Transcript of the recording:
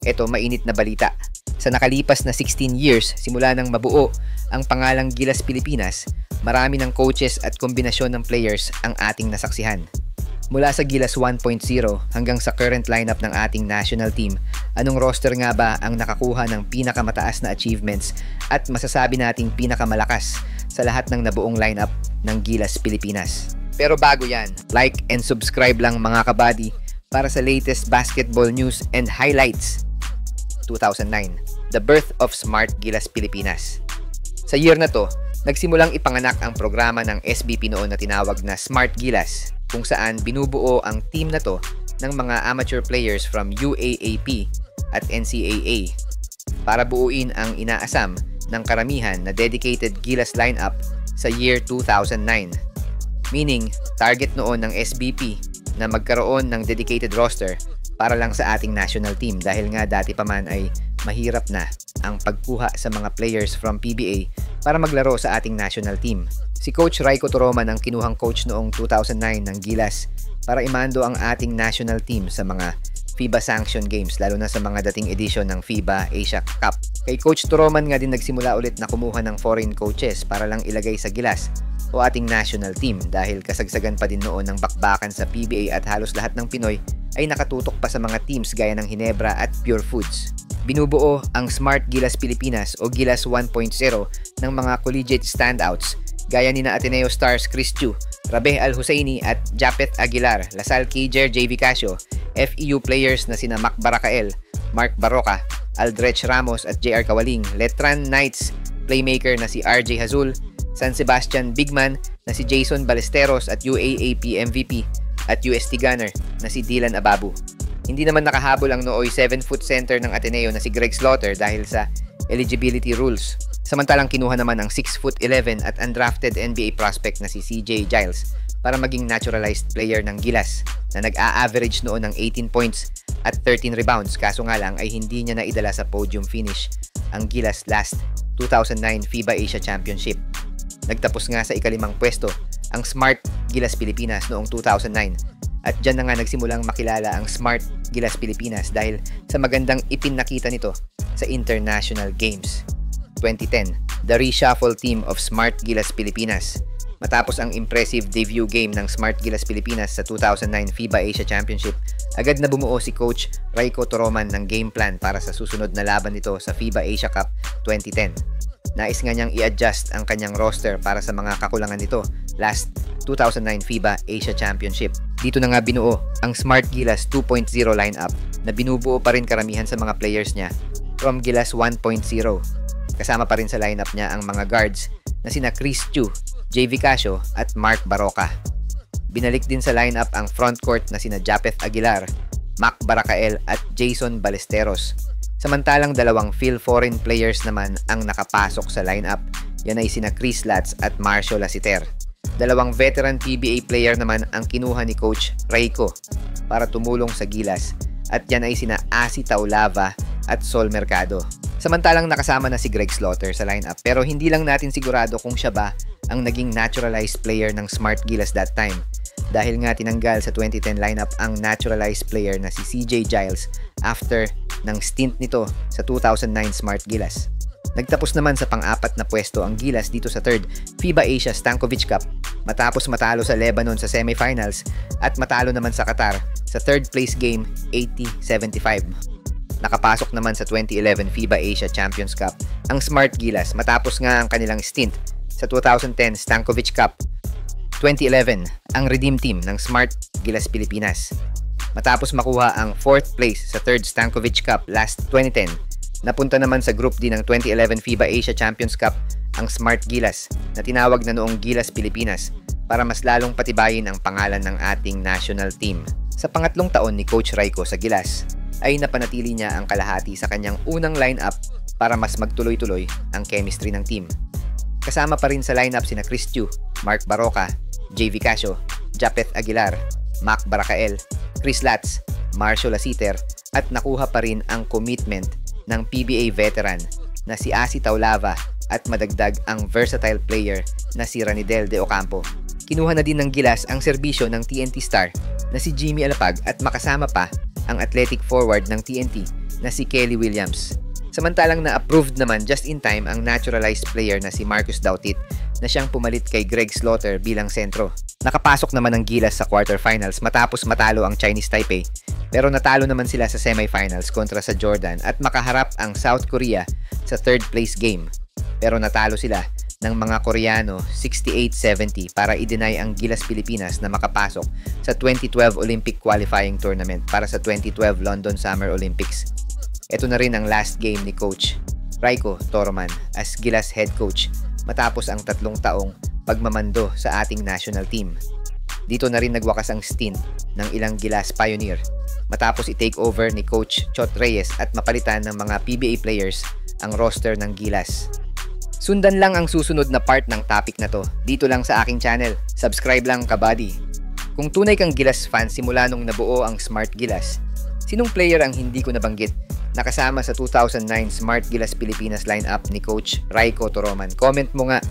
Eto mainit na balita. Sa nakalipas na 16 years simula nang mabuo ang pangalang Gilas Pilipinas, marami ng coaches at kombinasyon ng players ang ating nasaksihan. Mula sa Gilas 1.0 hanggang sa current lineup ng ating national team, anong roster nga ba ang nakakuha ng pinakamataas na achievements at masasabi nating pinakamalakas sa lahat ng nabuong lineup ng Gilas Pilipinas? Pero bago yan, like and subscribe lang mga kabady para sa latest basketball news and highlights. 2009, the birth of Smart Gilas Pilipinas. Sa year na to, nagsimulang ipanganak ang programa ng SBP noon na tinawag na Smart Gilas, kung saan binubuo ang team na to ng mga amateur players from UAAP at NCAA para buuin ang inaasam ng karamihan na dedicated Gilas lineup sa year 2009. Meaning, target noon ng SBP na magkaroon ng dedicated roster para lang sa ating national team dahil nga dati pa man ay mahirap na ang pagkuha sa mga players from PBA para maglaro sa ating national team. Si Coach Raiko Toroman ang kinuhang coach noong 2009 ng Gilas para imando ang ating national team sa mga FIBA sanction games lalo na sa mga dating edisyon ng FIBA Asia Cup. Kay Coach Toroman nga din nagsimula ulit na kumuha ng foreign coaches para lang ilagay sa Gilas o ating national team dahil kasagsagan pa din noon ng bakbakan sa PBA at halos lahat ng Pinoy ay nakatutok pa sa mga teams gaya ng Ginebra at Pure Foods. Binubuo ang Smart Gilas Pilipinas o Gilas 1.0 ng mga collegiate standouts gaya ni na Ateneo Stars Chris Chu, Rabeh Al Husseini at Japeth Aguilar, Lasal Kijer JV Casio, FEU players na sina Mac Barakael, Mark Baroka, Aldrich Ramos at JR Kawaling, Letran Knights playmaker na si RJ Hazul, San Sebastian Bigman na si Jason Ballesteros at UAAP MVP at UST gunner na si Dylan Ababu. Hindi naman nakahabol ang nooy 7-foot center ng Ateneo na si Greg Slaughter dahil sa eligibility rules. Samantalang kinuha naman ang 6'11" at undrafted NBA prospect na si CJ Giles para maging naturalized player ng Gilas na nag-a-average noon ng 18 points at 13 rebounds kaso nga lang ay hindi niya naidala sa podium finish ang Gilas last 2009 FIBA Asia Championship. Nagtapos nga sa ikalimang pwesto ang Smart Gilas Pilipinas noong 2009 at dyan na nga nagsimulang makilala ang Smart Gilas Pilipinas dahil sa magandang ipinakita nito sa International Games. 2010, the reshuffle team of Smart Gilas Pilipinas. Matapos ang impressive debut game ng Smart Gilas Pilipinas sa 2009 FIBA Asia Championship, agad na bumuo si Coach Raiko Toroman ng game plan para sa susunod na laban nito sa FIBA Asia Cup 2010. Nais nga niyang i-adjust ang kanyang roster para sa mga kakulangan nito last 2009 FIBA Asia Championship. Dito na nga binuo ang Smart Gilas 2.0 lineup na binubuo pa rin karamihan sa mga players niya from Gilas 1.0. Kasama pa rin sa lineup niya ang mga guards na sina Chris Chu, JV Casio at Mark Baroka. Binalik din sa lineup ang frontcourt na sina Japeth Aguilar, Mac Barakael at Jason Ballesteros. Samantalang dalawang field foreign players naman ang nakapasok sa lineup. Yan ay sina Chris Latz at Marcio Lasiter. Dalawang veteran PBA player naman ang kinuha ni Coach Raiko para tumulong sa Gilas at yan ay sina Asi Taulava at Sol Mercado. Samantalang nakasama na si Greg Slaughter sa lineup pero hindi lang natin sigurado kung siya ba ang naging naturalized player ng Smart Gilas that time dahil nga tinanggal sa 2010 lineup ang naturalized player na si CJ Giles after ng stint nito sa 2009 Smart Gilas. Nagtapos naman sa pang-apat na pwesto ang Gilas dito sa 3rd FIBA Asia Stankovic Cup matapos matalo sa Lebanon sa semifinals at matalo naman sa Qatar sa 3rd place game 80-75. Nakapasok naman sa 2011 FIBA Asia Champions Cup ang Smart Gilas matapos nga ang kanilang stint sa 2010 Stankovic Cup. 2011 ang redeem team ng Smart Gilas Pilipinas. Matapos makuha ang 4th place sa 3rd Stankovic Cup last 2010, napunta naman sa Group D ng 2011 FIBA Asia Champions Cup ang Smart Gilas na tinawag na noong Gilas Pilipinas para mas lalong patibayin ang pangalan ng ating national team. Sa pangatlong taon ni Coach Raiko sa Gilas, ay napanatili niya ang kalahati sa kanyang unang lineup para mas magtuloy-tuloy ang chemistry ng team. Kasama pa rin sa lineup sina Chris Chu, Mark Baroka, JV Casio, Japeth Aguilar, Mac Barakael, Chris Latz, Marcio Lasiter at nakuha pa rin ang commitment ng PBA veteran na si Asi Taulava at madagdag ang versatile player na si Ranidel De Ocampo. Kinuha na din ng Gilas ang serbisyo ng TNT star na si Jimmy Alapag at makasama pa ang athletic forward ng TNT na si Kelly Williams. Samantalang na-approved naman just in time ang naturalized player na si Marcus Dautit na siyang pumalit kay Greg Slaughter bilang sentro. Nakapasok naman ang Gilas sa quarterfinals matapos matalo ang Chinese Taipei, pero natalo naman sila sa semifinals kontra sa Jordan at makaharap ang South Korea sa third place game. Pero natalo sila ng mga Koreano 68-70 para i-deny ang Gilas Pilipinas na makapasok sa 2012 Olympic Qualifying Tournament para sa 2012 London Summer Olympics. Ito na rin ang last game ni Coach Raiko Toroman as Gilas head coach matapos ang 3 taong pagmamando sa ating national team. Dito na rin nagwakas ang stint ng ilang Gilas pioneer matapos i-take over ni Coach Chot Reyes at mapalitan ng mga PBA players ang roster ng Gilas. Sundan lang ang susunod na part ng topic na to dito lang sa aking channel. Subscribe lang, kabady. Kung tunay kang Gilas fan simula nung nabuo ang Smart Gilas, sinong player ang hindi ko nabanggit nakasama sa 2009 Smart Gilas Pilipinas lineup ni Coach Raiko Toroman? Comment mo nga.